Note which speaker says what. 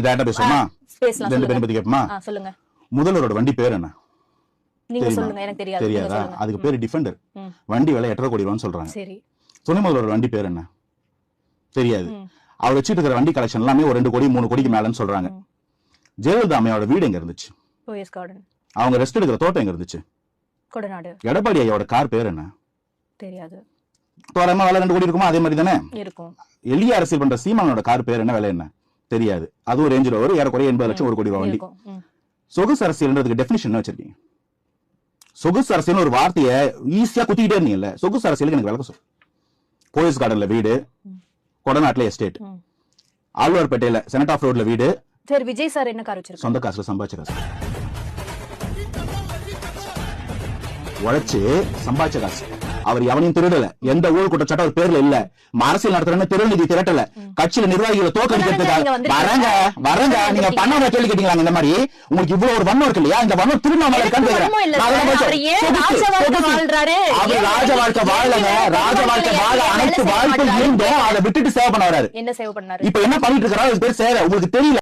Speaker 1: டேரக்டா பேசுமா?
Speaker 2: பேசலாம்.
Speaker 1: ரெண்டு பேரும் பத்தி கேப்பமா?
Speaker 2: சொல்லுங்க.
Speaker 1: முதல்வரோட வண்டி பேர் என்ன?
Speaker 2: நீங்க சொல்லுங்க, எனக்கு தெரியாது.
Speaker 1: தெரியாதா? அதுக்கு பேரு டிஃபெண்டர். வண்டி விலை 8.5 கோடி ரூபான்னு சொல்றாங்க.
Speaker 2: சரி.
Speaker 1: துணை முதல்வரோட வண்டி பேர் என்ன? தெரியாது. அவர் வச்சிட்டு இருக்கிற வண்டி கலெக்ஷன் எல்லாமே ஒரு 2 கோடி 3 கோடிக்கு மேலன்னு சொல்றாங்க. ஜெயலலிதா அம்மையோட வீடு எங்க இருந்துச்சு?
Speaker 2: போயஸ் கார்டன்.
Speaker 1: அவங்க ரெஸ்ட் எடுக்கிற தோட்டம் எங்க இருந்துச்சு?
Speaker 2: கொடநாடு.
Speaker 1: எடப்பாடி ஐயோட கார் பேர் என்ன?
Speaker 2: தெரியாது.
Speaker 1: தோராயமா விலை 2 கோடி இருக்குமா? அதே மாதிரி தானே
Speaker 2: இருக்கும்.
Speaker 1: எளிய அரசியல் பண்ற சீமானோட கார் பேர் என்ன? விலை என்ன? தெரியாது. அதுவும் ரேஞ்ச் ரோவர், ஏறக்குறைய 80 லட்சம் 1 கோடி ரூபாய் வண்டி. சொகுசு அரசியல்ன்றதுக்கு டெஃபினிஷன் என்ன வச்சிருக்கீங்க? சொகுசு அரசியல் ஒரு வார்த்தையை ஈஸியா குத்திக்கிட்டே இருந்தீங்கல்ல. சொகுசு அரசியலுக்கு எனக்கு விளக்க சொல்லு. போயஸ் கார்டன்ல வீடு, கொடநாட்டுல எஸ்டேட், ஆழ்வார்பேட்டையில செனட் ஆஃப் ரோட்ல வீடு.
Speaker 2: சரி, விஜய் சார் என்ன கார் வச்சிருக்காரு?
Speaker 1: சொந்த காசுல சம்பாதிச்ச காசு, உழைச்சு சம்பாதிச்ச காசு. அவர் எவனையும் திருடல. எந்த ஊழல் குற்றச்சாட்டு அவர் பேர்ல இல்ல. அரசியல் நடத்துறன்னு திருநிதி திரட்டல. கட்சியில நிர்வாகிகளை தோக்கடிக்கிறதுக்காக வரங்க. நீங்க பண்ணாம கேள்வி கேட்டீங்களா? இந்த மாதிரி உங்களுக்கு இவ்வளவு ஒரு வன்மம் இருக்கு இல்லையா? இந்த வன்மம் திருநாம இருக்கான்னு அவர் ராஜ வாழ்க்கை வாழங்க. ராஜ வாழ்க்கை வாழ அனைத்து வாய்ப்பும் இருந்தோம். அதை விட்டுட்டு சேவை பண்ண வராரு.
Speaker 2: என்ன சேவை பண்ணாரு?
Speaker 1: இப்ப என்ன பண்ணிட்டு இருக்கிறாரு? பேர் சேவை. உங்களுக்கு தெரியல.